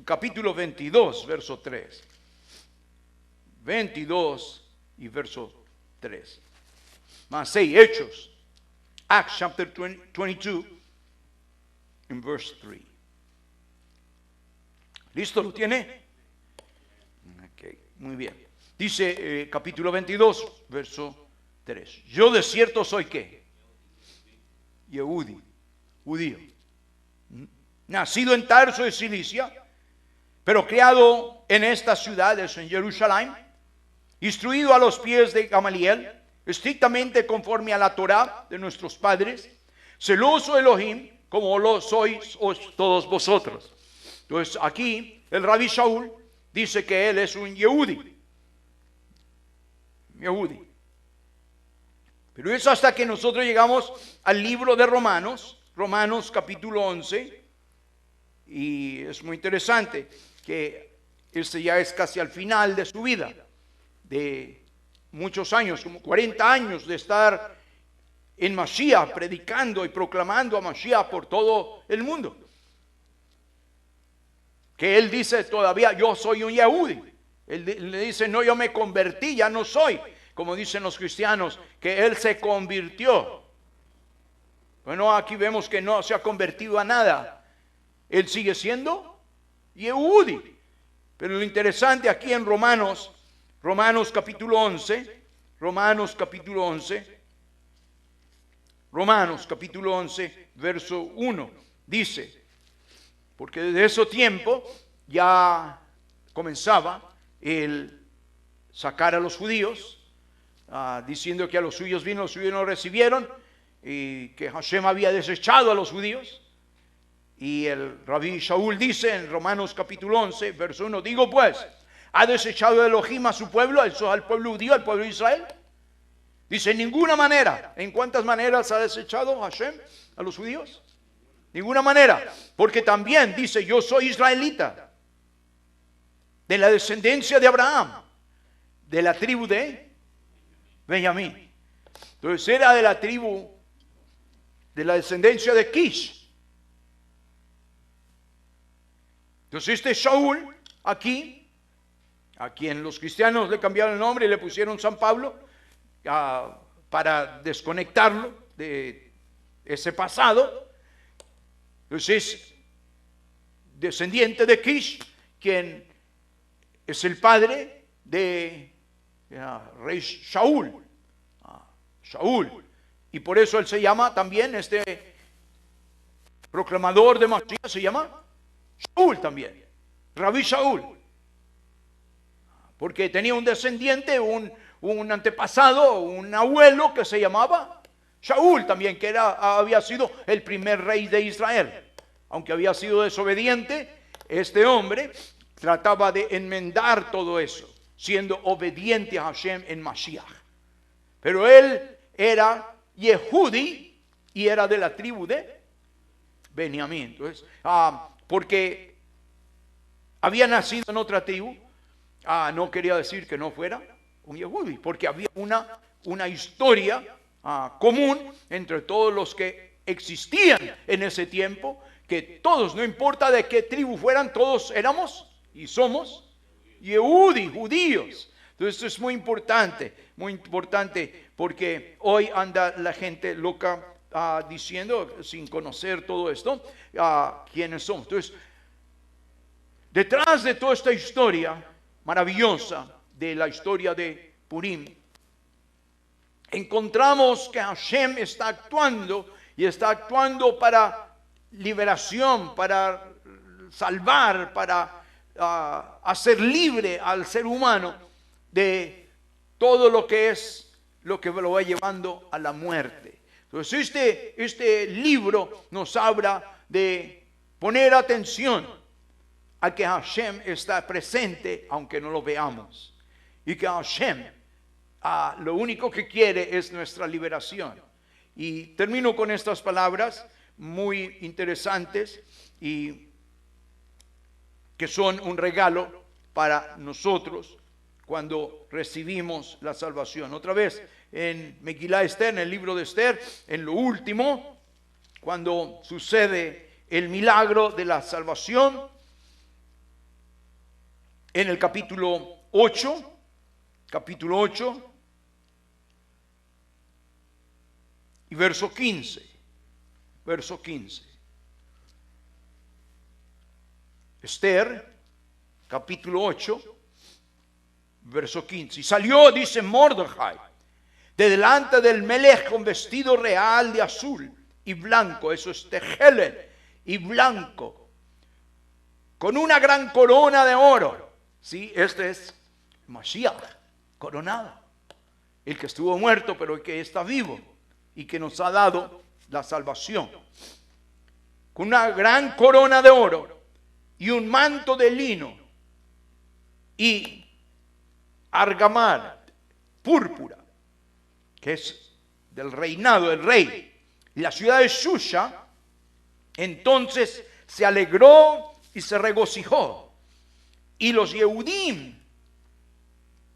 Capítulo 22, verso 3. 22 y verso 3. Maasei, Hechos. Acts chapter 22, in verse 3. ¿Listo? ¿Lo tiene? Ok, muy bien. Dice capítulo 22, verso 3. Yo de cierto soy ¿qué? Yehudi, judío. Nacido en Tarso de Cilicia, pero criado en esta ciudad, en Jerusalén, instruido a los pies de Gamaliel, estrictamente conforme a la Torá de nuestros padres, celoso de Elohim, como lo sois todos vosotros. Entonces aquí el Rabí Shaul dice que él es un Yehudi. Pero es hasta que nosotros llegamos al libro de Romanos capítulo 11, y es muy interesante que este ya es casi al final de su vida, de muchos años, como 40 años de estar en Mashiach, predicando y proclamando a Mashiach por todo el mundo. Que él dice todavía, yo soy un Yehudi. Él le dice, no, yo me convertí, ya no soy, como dicen los cristianos, que él se convirtió. Bueno, aquí vemos que no se ha convertido a nada. Él sigue siendo Yehudi. Pero lo interesante aquí en Romanos capítulo 11, Romanos capítulo 11, verso 1, dice, porque desde ese tiempo ya comenzaba el sacar a los judíos, diciendo que a los suyos vino, los suyos no recibieron, y que Hashem había desechado a los judíos. Y el Rabí Shaul dice en Romanos capítulo 11, verso 1, digo pues, ¿ha desechado Elohim a su pueblo, al pueblo judío, al pueblo de Israel? Dice, en ninguna manera. ¿En cuántas maneras ha desechado Hashem a los judíos? Ninguna manera. Porque también dice, yo soy israelita, de la descendencia de Abraham, de la tribu de Benjamín. Entonces era de la tribu, de la descendencia de Kish. Entonces este Shaul, aquí, a quien los cristianos le cambiaron el nombre y le pusieron San Pablo, para desconectarlo de ese pasado. Entonces es descendiente de Kish, quien es el padre de rey Shaul. Y por eso él se llama también, este proclamador de Mashiach se llama Shaul también. Rabí Shaul. Porque tenía un descendiente, un antepasado, un abuelo que se llamaba Shaul también, que había sido el primer rey de Israel. Aunque había sido desobediente, este hombre trataba de enmendar todo eso, siendo obediente a Hashem en Mashiach. Pero él era Yehudi y era de la tribu de Benjamín. Entonces, porque había nacido en otra tribu, no quería decir que no fuera un Yehudi, porque había una historia común entre todos los que existían en ese tiempo, que todos, no importa de qué tribu fueran, todos éramos y somos Yehudi, judíos. Entonces esto es muy importante, porque hoy anda la gente loca diciendo, sin conocer todo esto, quiénes somos. Entonces, detrás de toda esta historia maravillosa, de la historia de Purim, encontramos que Hashem está actuando, y está actuando para liberación, para salvar, para hacer libre al ser humano de todo lo que es, lo que lo va llevando a la muerte. Entonces este libro nos habla de poner atención a que Hashem está presente aunque no lo veamos, y que Hashem lo único que quiere es nuestra liberación. Y termino con estas palabras muy interesantes y que son un regalo para nosotros cuando recibimos la salvación. Otra vez en Megilá Esther, en el libro de Esther, en lo último, cuando sucede el milagro de la salvación, en el capítulo 8, y verso 15. Esther, capítulo 8, verso 15. Y salió, dice Mordecai, de delante del Melech con vestido real de azul y blanco, eso es tejelen, y blanco, con una gran corona de oro. Sí, este es Mashiach, coronado, el que estuvo muerto pero el que está vivo y que nos ha dado la salvación, con una gran corona de oro y un manto de lino y argamar, púrpura, que es del reinado del rey. Y la ciudad de Shusha entonces se alegró y se regocijó, y los Yehudim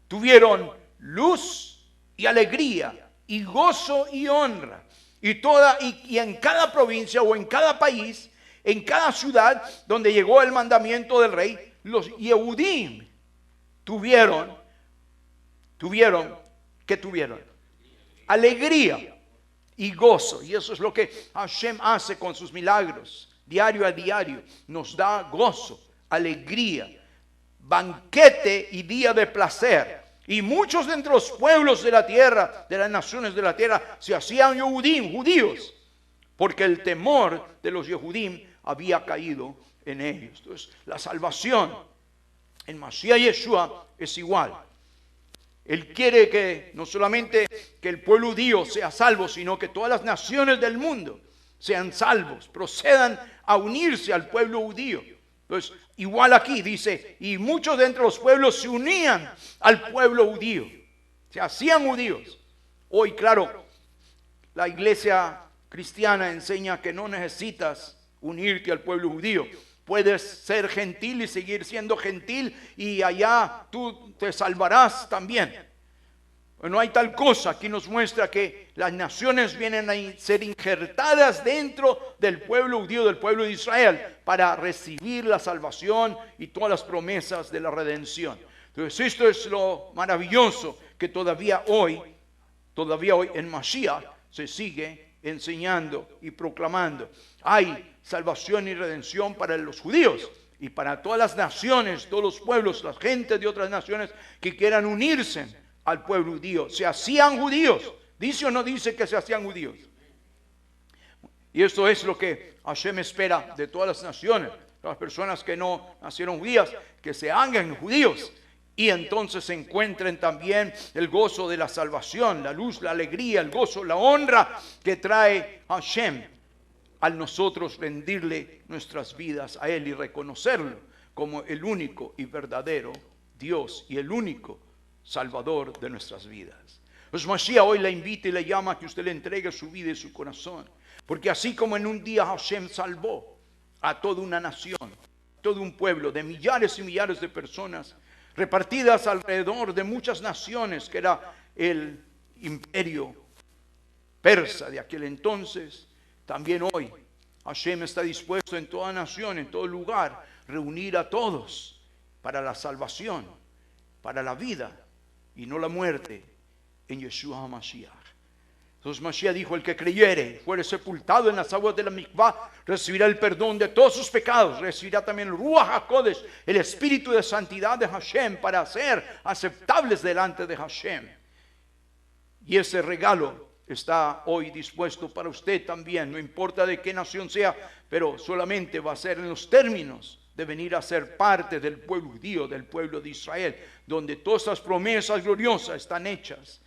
tuvieron luz y alegría y gozo y honra. Y en cada provincia o en cada país, en cada ciudad donde llegó el mandamiento del rey, los Yehudim tuvieron alegría y gozo. Y eso es lo que Hashem hace con sus milagros. Diario a diario nos da gozo, alegría, banquete y día de placer. Y muchos de entre los pueblos de la tierra, de las naciones de la tierra, se hacían Yehudim, judíos, porque el temor de los Yehudim había caído en ellos. Entonces, la salvación en Mashiach Yeshua es igual. Él quiere que no solamente que el pueblo judío sea salvo, sino que todas las naciones del mundo sean salvos, procedan a unirse al pueblo judío. Entonces, igual aquí dice, y muchos de entre los pueblos se unían al pueblo judío, se hacían judíos. Hoy, claro, la iglesia cristiana enseña que no necesitas unirte al pueblo judío. Puedes ser gentil y seguir siendo gentil, y allá tú te salvarás también. No hay tal cosa. Aquí nos muestra que las naciones vienen a ser injertadas dentro del pueblo judío, del pueblo de Israel, para recibir la salvación y todas las promesas de la redención. Entonces esto es lo maravilloso que todavía hoy en Mashiach se sigue enseñando y proclamando. Hay salvación y redención para los judíos y para todas las naciones, todos los pueblos, las gentes de otras naciones que quieran unirse al pueblo judío. Se hacían judíos. ¿Dice o no dice que se hacían judíos? Y esto es lo que Hashem espera de todas las naciones. las personas que no nacieron judías, que se hagan judíos. Y entonces encuentren también el gozo de la salvación, la luz, la alegría, el gozo, la honra que trae Hashem al nosotros rendirle nuestras vidas a Él y reconocerlo como el único y verdadero Dios y el único Salvador de nuestras vidas. Pues Mashiach hoy le invita y le llama a que usted le entregue su vida y su corazón. Porque así como en un día Hashem salvó a toda una nación, todo un pueblo de millares y millares de personas repartidas alrededor de muchas naciones, que era el imperio persa de aquel entonces, también hoy Hashem está dispuesto en toda nación, en todo lugar, reunir a todos para la salvación, para la vida y no la muerte en Yeshua HaMashiach. Entonces Mashiach dijo: el que creyere, fuere sepultado en las aguas de la mikvah, recibirá el perdón de todos sus pecados, recibirá también el Ruach HaKodesh, el espíritu de santidad de Hashem, para ser aceptables delante de Hashem. Y ese regalo está hoy dispuesto para usted también, no importa de qué nación sea, pero solamente va a ser en los términos de venir a ser parte del pueblo judío, del pueblo de Israel, donde todas las promesas gloriosas están hechas.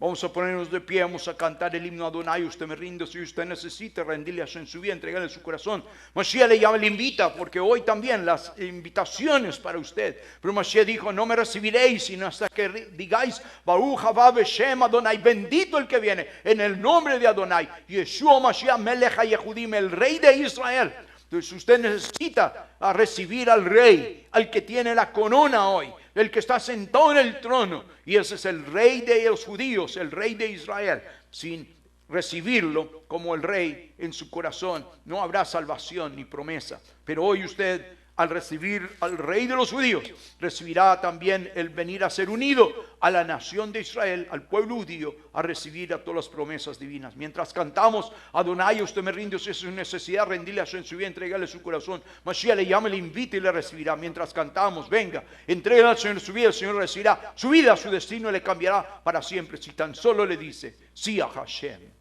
Vamos a ponernos de pie, vamos a cantar el himno a Adonai. Usted me rinde si usted necesita rendirle a en su vida, entregarle su corazón. Mashiach le llama, le invita, porque hoy también las invitaciones para usted. Pero Mashiach dijo: no me recibiréis sino hasta que digáis Baruch haba Beshem Adonai, bendito el que viene en el nombre de Adonai, Yeshua Mashiach Melech HaYehudim, el rey de Israel. Entonces usted necesita a recibir al rey, al que tiene la corona hoy, el que está sentado en el trono, y ese es el rey de los judíos, el rey de Israel. Sin recibirlo como el rey en su corazón, no habrá salvación ni promesa. Pero hoy usted, al recibir al rey de los judíos, recibirá también el venir a ser unido a la nación de Israel, al pueblo judío, a recibir a todas las promesas divinas. Mientras cantamos Adonai, usted me rinde, si es su necesidad, rendirle a su vida, entregarle su corazón. Mashiach le llama, le invita y le recibirá. Mientras cantamos, venga, entregue al Señor su vida, el Señor recibirá su vida, su destino le cambiará para siempre, si tan solo le dice sí a Hashem.